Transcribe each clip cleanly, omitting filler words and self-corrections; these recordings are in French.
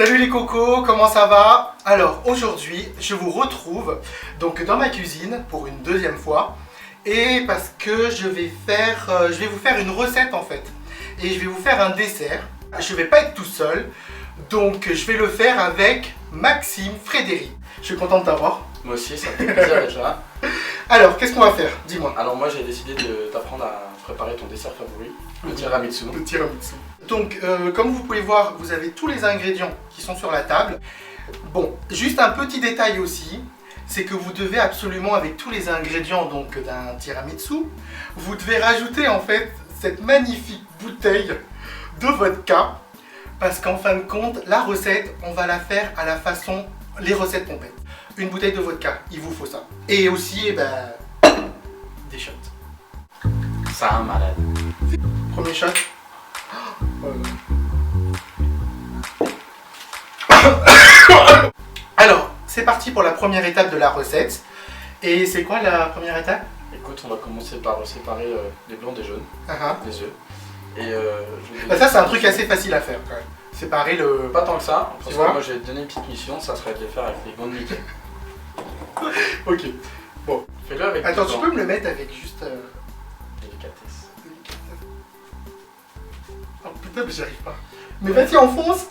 Salut les cocos, comment ça va? Alors aujourd'hui, je vous retrouve donc dans ma cuisine pour une deuxième fois et parce que je vais vous faire une recette en fait et je vais vous faire un dessert. Je vais pas être tout seul, donc je vais le faire avec Maxime Frédéric. Je suis content de t'avoir. Moi aussi, ça me fait plaisir d'être là. Alors, qu'est-ce qu'on va faire? Dis-moi. Alors moi, j'ai décidé de t'apprendre à préparer ton dessert favori, le tiramisu. Le tiramisu. Donc, comme vous pouvez voir, vous avez tous les ingrédients qui sont sur la table. Bon, juste un petit détail aussi, c'est que vous devez absolument, avec tous les ingrédients donc d'un tiramisu, vous devez rajouter en fait cette magnifique bouteille de vodka, parce qu'en fin de compte, la recette, on va la faire à la façon les recettes pompettes. Une bouteille de vodka, il vous faut ça. Et aussi, eh ben, des shots. Ça, un malade. Premier shot. Alors, c'est parti pour la première étape de la recette. Et c'est quoi la première étape? Écoute, on va commencer par séparer les blancs des jaunes, des œufs. Et Bah ça, c'est un truc assez facile à faire quand même. Séparer le... Pas tant que ça, parce Tu que vois, moi j'ai donné une petite mission, ça serait de les faire avec les gants de Mickey. Ok. Bon. Fais-le avec Attends, du tu blanc. peux me le mettre avec juste... Délicatesse. Oh putain, mais j'y arrive pas. Mais vas-y, enfonce.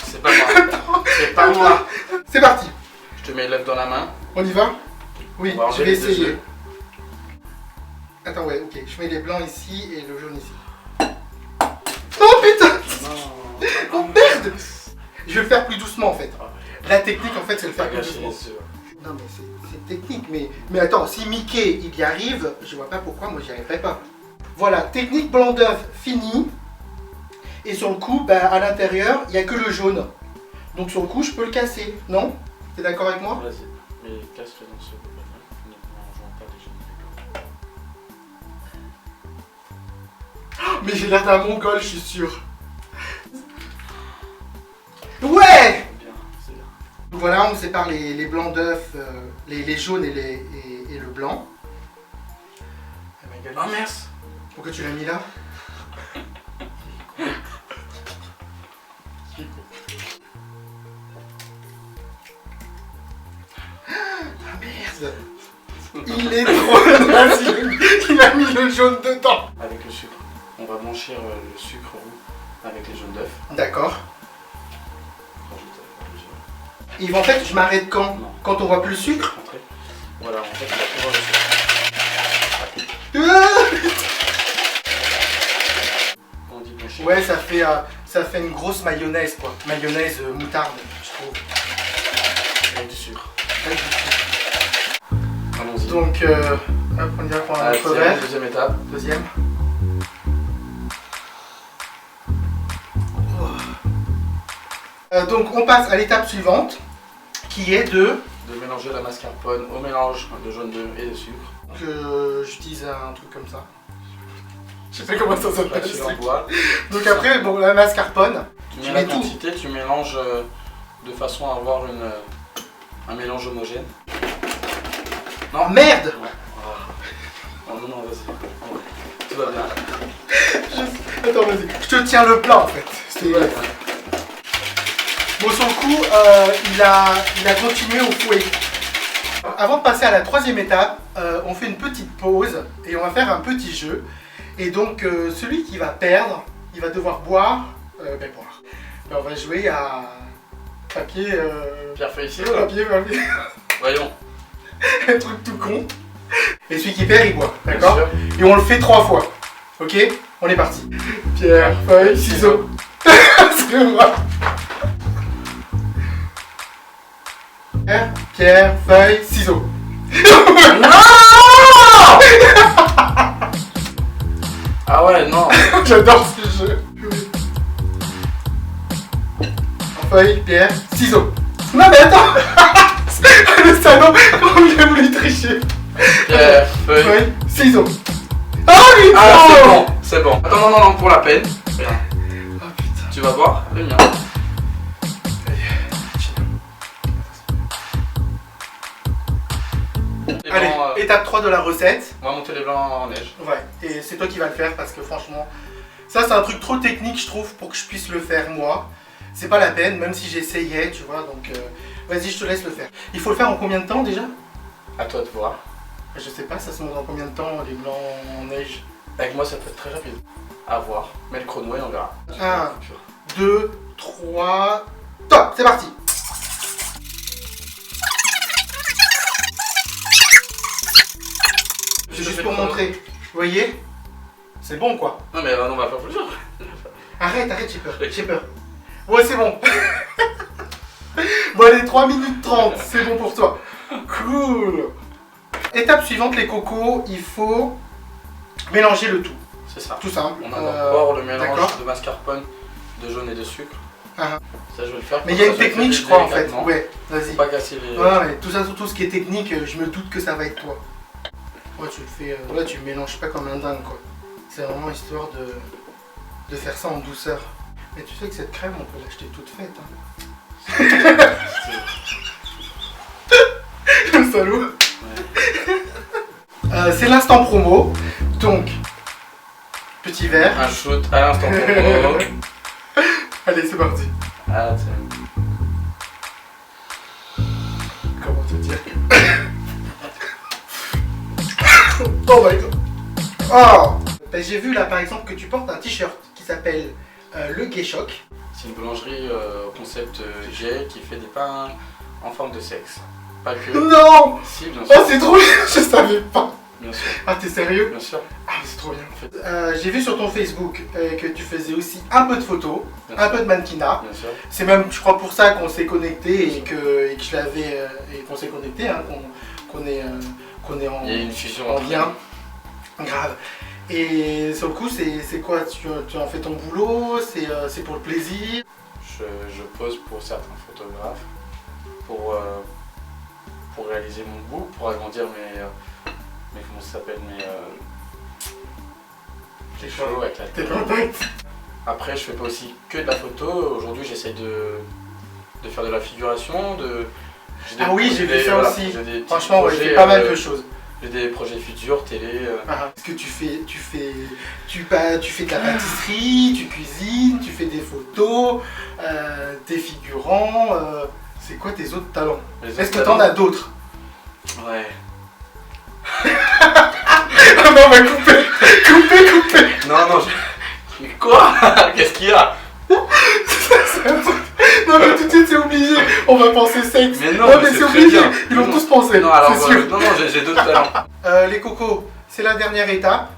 C'est pas moi. C'est pas moi. C'est parti. Je te mets l'œuf dans la main. On y va? Oui, On va je enlever vais les deux essayer. œufs. Attends, ouais, ok. Je mets les blancs ici et le jaune ici. Oh putain. Non. Oh merde. Je vais le faire plus doucement en fait. Ah, La technique en fait, c'est le Pas faire plus gâcher doucement. les œufs. Non mais c'est technique, mais attends, si Mickey il y arrive, je vois pas pourquoi moi j'y arriverai pas. Voilà, technique blanc d'œuf fini. Et sur le coup, bah, à l'intérieur, il n'y a que le jaune. Donc sur le coup, je peux le casser, non? T'es d'accord avec moi? Vas-y, mais casse-le dans ce bol-là. Ne mangeons pas les jaunes. Mais j'ai l'air d'un mongol, je suis sûr. Ouais! Bien, c'est bien. Donc voilà, on sépare les blancs d'œufs, les jaunes et le blanc. Oh merde! Pourquoi tu l'as mis là? Ah merde! Il est trop nazi! Il a mis le jaune dedans! Avec le sucre. On va blanchir le sucre roux avec les jaunes d'œufs. D'accord. Rajoute Et en fait, je m'arrête quand? Non. Quand on voit plus le sucre? Entrée. Voilà, en fait, on va pouvoir le sucre. On dit blanchir. Ouais, ça fait une grosse mayonnaise quoi. Mayonnaise moutarde, je trouve. Avec du sucre. Avec du sucre. Allons-y. Donc, hop, on y va pour un autre verre. Deuxième étape. Deuxième. Donc on passe à l'étape suivante, qui est de mélanger la mascarpone au mélange de jaune d'œuf et de sucre. que j'utilise un truc comme ça. Je sais pas comment ça s'appelle. Là, tu l'envoies. Donc après, bon, la mascarpone, Tu tu mets la mets tout. quantité, tu mélanges de façon à avoir un mélange homogène. Non, merde. Ouais. Oh, non, vas-y. Tout va bien. Attends, vas-y. Je te tiens le plat en fait. C'est... Ouais. Bon, sur le coup, il a continué au fouet. Avant de passer à la troisième étape, on fait une petite pause et on va faire un petit jeu. Et donc, celui qui va perdre, il va devoir boire. Ben, on va jouer à papier. Pierre feuille ici. Papier. Voyons. Un truc tout con. Et celui qui perd, il boit. Bien D'accord? sûr. Et on le fait 3 fois. Ok? On est parti. Pierre, feuille, ciseaux. Excuse-moi. Pierre, feuille, ciseaux. Non. Ah ouais, non. J'adore ce jeu. Feuille, pierre, ciseaux. Non mais attends. Le salaud, comment il a voulu tricher. Pierre, feuille. Feuille, ciseaux. Oh oui. Ah, c'est bon, c'est bon. Attends, non, pour la peine. Viens. Oh putain. Tu vas boire? Viens. Allez, étape 3 de la recette. On va monter les blancs en neige. Ouais, et c'est toi qui vas le faire parce que franchement, Ça, c'est un truc trop technique, je trouve, pour que je puisse le faire moi. C'est pas la peine, même si j'essayais, tu vois, donc vas-y, je te laisse le faire. Il faut le faire en combien de temps déjà? À toi de voir. Je sais pas, ça se monte en combien de temps, les blancs en neige? Avec moi, ça peut être très rapide. À voir. Mets le chrono et on verra. 1, 2, 3, top, c'est parti. C'est juste pour montrer, vous voyez? C'est bon quoi. Non mais on va faire plusieurs. Arrête, j'ai peur. Ouais, c'est bon. Bon, allez, 3 minutes 30, c'est bon pour toi. Cool. Étape suivante, les cocos, il faut mélanger le tout. C'est ça. Tout simple. On a d'abord le mélange de mascarpone, de jaune et de sucre. Ah. Ça, je vais le faire. Mais il y a une technique, je crois, en fait. Ouais, vas-y. Pas casser les... Ouais, mais tout ça, surtout ce qui est technique, je me doute que ça va être toi. Ouais, tu le fais... là, tu mélanges pas comme un dingue, quoi. C'est vraiment histoire de faire ça en douceur. Mais tu sais que cette crème, on peut l'acheter toute faite. Hein. Le salaud. Ouais. C'est l'instant promo. Donc, petit verre. Un shoot à l'instant promo. Allez, c'est parti. Ah, tiens. Comment te dire? Oh my god. Oh. Ben, j'ai vu là par exemple que tu portes un t-shirt qui s'appelle le Gay Choc. C'est une boulangerie au concept gay qui fait des pains en forme de sexe. Pas que. Non. Si, bien sûr. Oh, c'est trop bien. Je savais pas. Bien sûr. Ah, t'es sérieux? Bien sûr. Ah, c'est trop bien. J'ai vu sur ton Facebook que tu faisais aussi un peu de photos, un peu de mannequinat. Bien sûr. C'est même, je crois, pour ça qu'on s'est connecté et que je l'avais et qu'on s'est connecté, hein, qu'on est en, il y a une fusion en lien. Grave. Et sur le coup, c'est quoi? Tu en fais ton boulot? C'est pour le plaisir? Je pose pour certains photographes pour réaliser mon book, pour agrandir mes comment ça s'appelle, les shows avec la télé. Après, je fais pas aussi que de la photo. Aujourd'hui, j'essaie de faire de la figuration. Ah oui, j'ai vu ça voilà, aussi. Franchement, ouais, j'ai pas mal de choses. J'ai des projets futurs, télé. Est-ce que tu fais de la pâtisserie, tu cuisines, tu fais des photos, des figurants. C'est quoi tes autres talents? Est-ce que t'en as d'autres? Ouais. Non, on va couper. Non, mais quoi? Qu'est-ce qu'il y a? Non mais tout de suite c'est obligé, on va penser sexe. Mais non, mais c'est obligé, ils vont tous penser. Non, alors, c'est sûr. non, j'ai d'autres talents. Les cocos, c'est la dernière étape.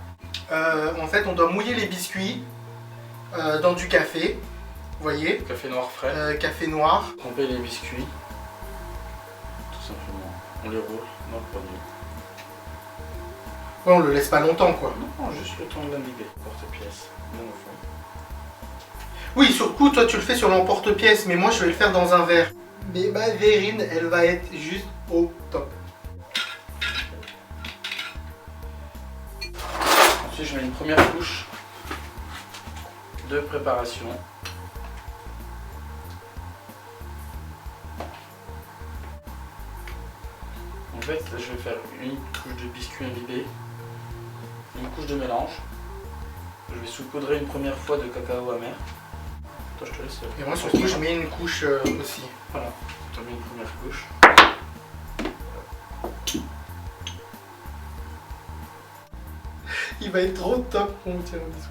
En fait, on doit mouiller les biscuits dans du café. Vous voyez? Café noir frais. Café noir. Tremper les biscuits. Tout simplement. On les roule dans le produit. Ouais, on le laisse pas longtemps quoi. Non, juste le temps de l'imbiber. Porte-pièce, bien au fond. Oui, sur le coup, toi tu le fais sur l'emporte-pièce, mais moi je vais le faire dans un verre. Mais ma verrine, elle va être juste au top. Ensuite, je mets une première couche de préparation. En fait, je vais faire une couche de biscuit imbibé, une couche de mélange. Je vais saupoudrer une première fois de cacao amer. Toi, je te laisse. Et moi sur le coup, je mets une couche aussi. Voilà, tu mets une première couche. Il va être trop top pour mon tiramisu.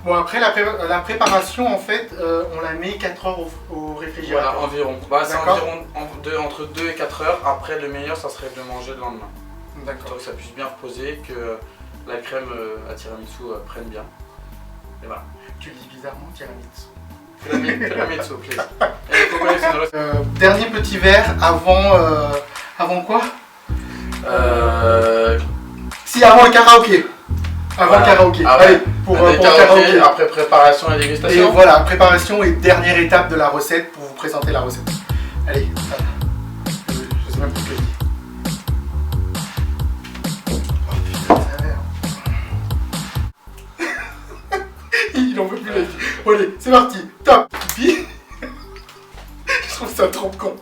Bon, après la préparation, en fait, on la met 4 heures au réfrigérateur. Voilà, environ. Bah, c'est environ entre 2 et 4 heures. Après, le meilleur, ça serait de le manger le lendemain. D'accord. Pour que ça puisse bien reposer, que la crème à tiramisu prenne bien. Et voilà. Tu le dis bizarrement, tiramisu. Tiramisu, please. Et il faut connaître une recette. Dernier petit verre avant quoi? Si, avant le karaoké. Avant le karaoké. Allez, pour le karaoké. Après préparation et dégustation. Et voilà, préparation et dernière étape de la recette pour vous présenter la recette. Allez, je sais même plus ce que je dis. Oh putain, ça a l'air. Il en veut plus la vie. Bon allez, c'est parti. Top. Je trouve ça trop con.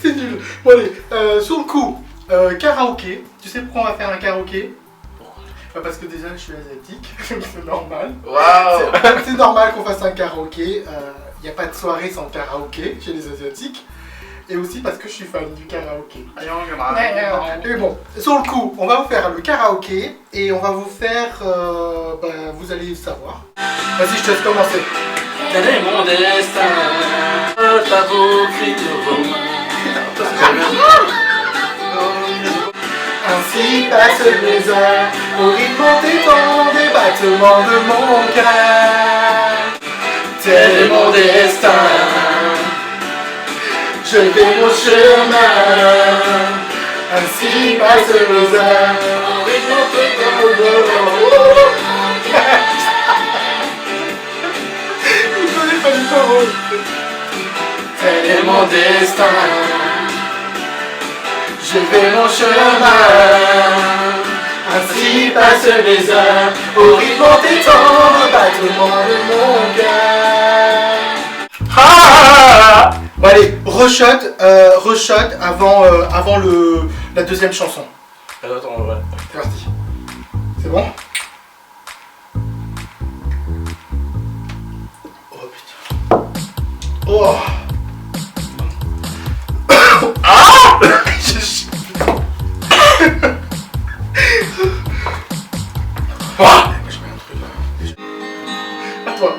C'est nul. Bon allez, sur le coup, Karaoké. Tu sais pourquoi on va faire un karaoké? Pourquoi? Parce que déjà je suis asiatique, c'est normal. Waouh! C'est normal qu'on fasse un karaoké. Il n'y a pas de soirée sans karaoké chez les asiatiques. Et aussi parce que je suis fan du karaoké. Et bon, sur le coup, on va vous faire le karaoké et on va vous faire... vous allez savoir. Vas-y, je te laisse commencer. Tel est mon destin, t'as beau cri de vent. Ainsi passent les heures, au rythme entêtant des battements de mon cœur. Tel est mon destin, je fais mon chemin. Ainsi passent les heures, au rythme entêtant de Je connais pas les paroles. Tel est mon destin. Je fais mon chemin, ainsi passent les heures, au rythme entêtant le battement de mon cœur. Ah bon allez, re-shot avant la deuxième chanson. Attends, ouais. C'est parti. C'est bon? Oh putain. Oh. Ah. À toi.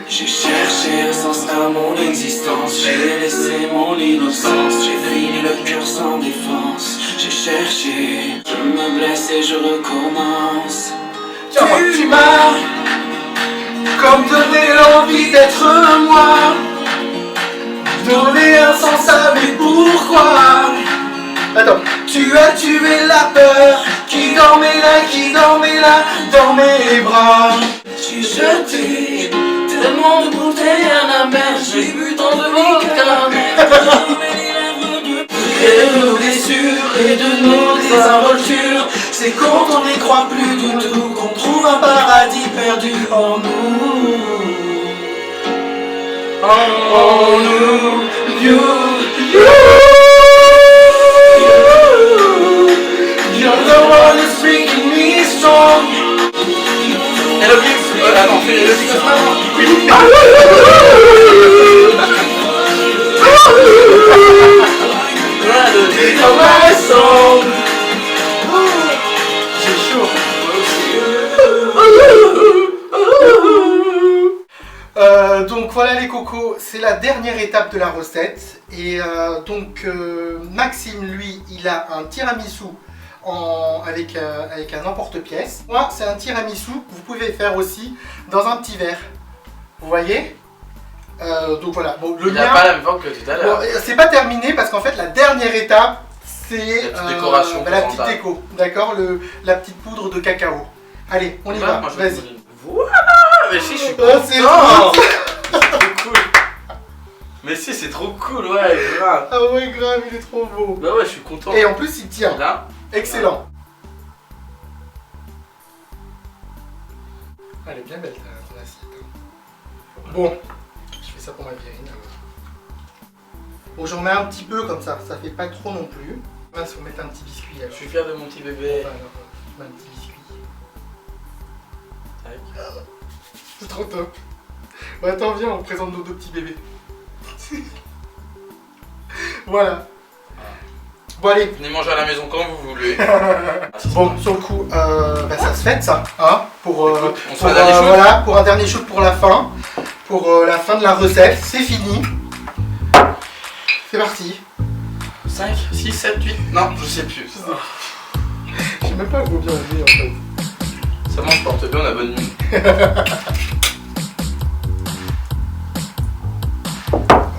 J'ai cherché un sens à mon existence, j'ai laissé mon innocence, j'ai fini le cœur sans défense. J'ai cherché, je me blesse et je recommence. Tu m'as Comme donné l'envie d'être moi, donner un sens à mes pourquoi. Attends. Tu as tué la peur qui dormait là dans mes bras. J'ai jeté tellement de bouteilles à la mer, j'ai bu tant de vodka. Et de nos blessures et de nos désinvoltures, c'est quand on n'y croit plus du tout qu'on trouve un paradis perdu en nous. En nous, you. You're the one that's making me strong. Et le mix, attends, fais le mix You're my song. J'ai chaud. Donc voilà les cocos, c'est la dernière étape de la recette. Et Maxime, lui, il a un tiramisu avec un emporte-pièce. Moi, c'est un tiramisu que vous pouvez faire aussi dans un petit verre. Vous voyez? Donc voilà. Bon, le Il n'a mien, pas la même forme que tout à l'heure. bon, c'est pas terminé parce qu'en fait, la dernière étape, c'est La petite décoration la petite présentable. déco. D'accord? La petite poudre de cacao. Allez, on y va. Moi, je Vas-y. Voilà, mais si, je suis Oh, c'est content. C'est trop cool. Mais si, c'est trop cool, ouais, grave. Ah ouais, grave, il est trop beau. Bah ouais, je suis content. Et en plus, il tient. Là, Excellent. Elle est bien belle ton assiette. Bon, je fais ça pour ma virine. Bon, j'en mets un petit peu comme ça fait pas trop non plus. On va se mettre un petit biscuit je alors. suis fier de mon petit bébé. Enfin, alors, je mets un petit biscuit. Tac. C'est trop top. Bon, attends, viens, on présente nos deux petits bébés. Voilà. Bon, allez. Venez manger à la maison quand vous voulez. Bon, sur le coup, ça se fête ça, hein, pour, Écoute, on se pour, fait un dernier shoot. voilà, pour un dernier shoot pour la fin, la fin de la recette, c'est fini. C'est parti. 5, 6, 7, 8. Non, je sais plus. Je sais même pas combien on est en fait. Ça mange porte bien, on a bonne mine.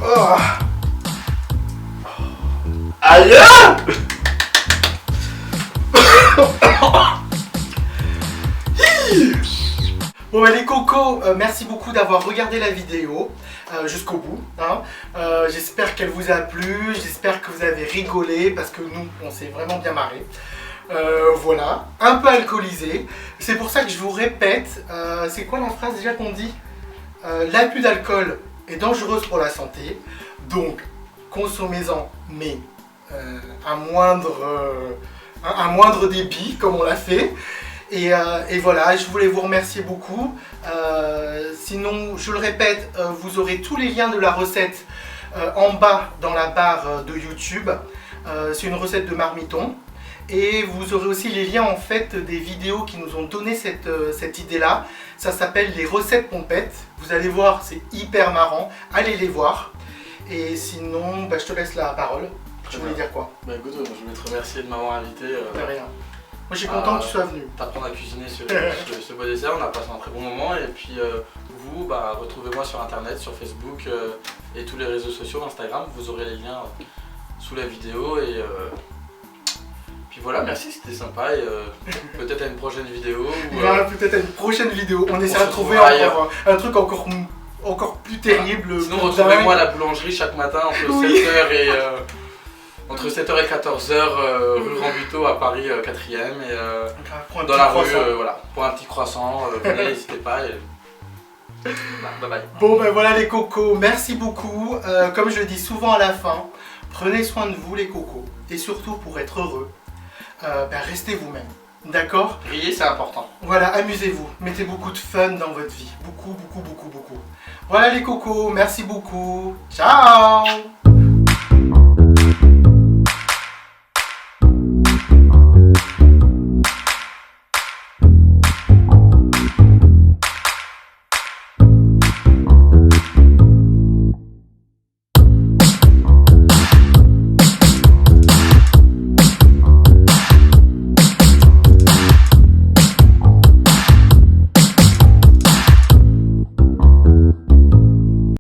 Oh. Allez. Bon les cocos, merci beaucoup d'avoir regardé la vidéo jusqu'au bout. Hein. J'espère qu'elle vous a plu, j'espère que vous avez rigolé parce que nous, on s'est vraiment bien marré. Voilà, un peu alcoolisé. C'est pour ça que je vous répète, c'est quoi la phrase déjà qu'on dit? L'abus d'alcool est dangereuse pour la santé, donc consommez-en, mais un moindre débit, comme on l'a fait. Et voilà, je voulais vous remercier beaucoup. Sinon, je le répète, vous aurez tous les liens de la recette en bas dans la barre de YouTube. C'est une recette de marmiton. Et vous aurez aussi les liens en fait des vidéos qui nous ont donné cette idée-là. Ça s'appelle les recettes pompettes. Vous allez voir, c'est hyper marrant. Allez les voir. Et sinon, je te laisse la parole. Tu voulais dire quoi? Bah écoute, je voulais te remercier de m'avoir invité. De rien. Moi je suis content que tu sois venu. T'apprendre à cuisiner ce beau dessert, on a passé un très bon moment. Et puis vous, retrouvez-moi sur internet, sur Facebook et tous les réseaux sociaux, Instagram. Vous aurez les liens sous la vidéo. Et puis voilà, merci, c'était sympa. Et peut-être à une prochaine vidéo. Peut-être à une prochaine vidéo. On essaiera de trouver encore un truc encore plus terrible. Sinon, retrouvez-moi à la boulangerie chaque matin entre 7h et... Entre 7h et 14h, rue Rambuteau à Paris 4ème et dans la rue, voilà, pour un petit croissant, venez, n'hésitez pas. Et... Bye bye. Bon voilà les cocos, merci beaucoup. Comme je le dis souvent à la fin, prenez soin de vous les cocos. Et surtout pour être heureux, restez vous-même. D'accord? Riez, c'est important. Voilà, amusez-vous, mettez beaucoup de fun dans votre vie. Beaucoup. Voilà les cocos, merci beaucoup. Ciao!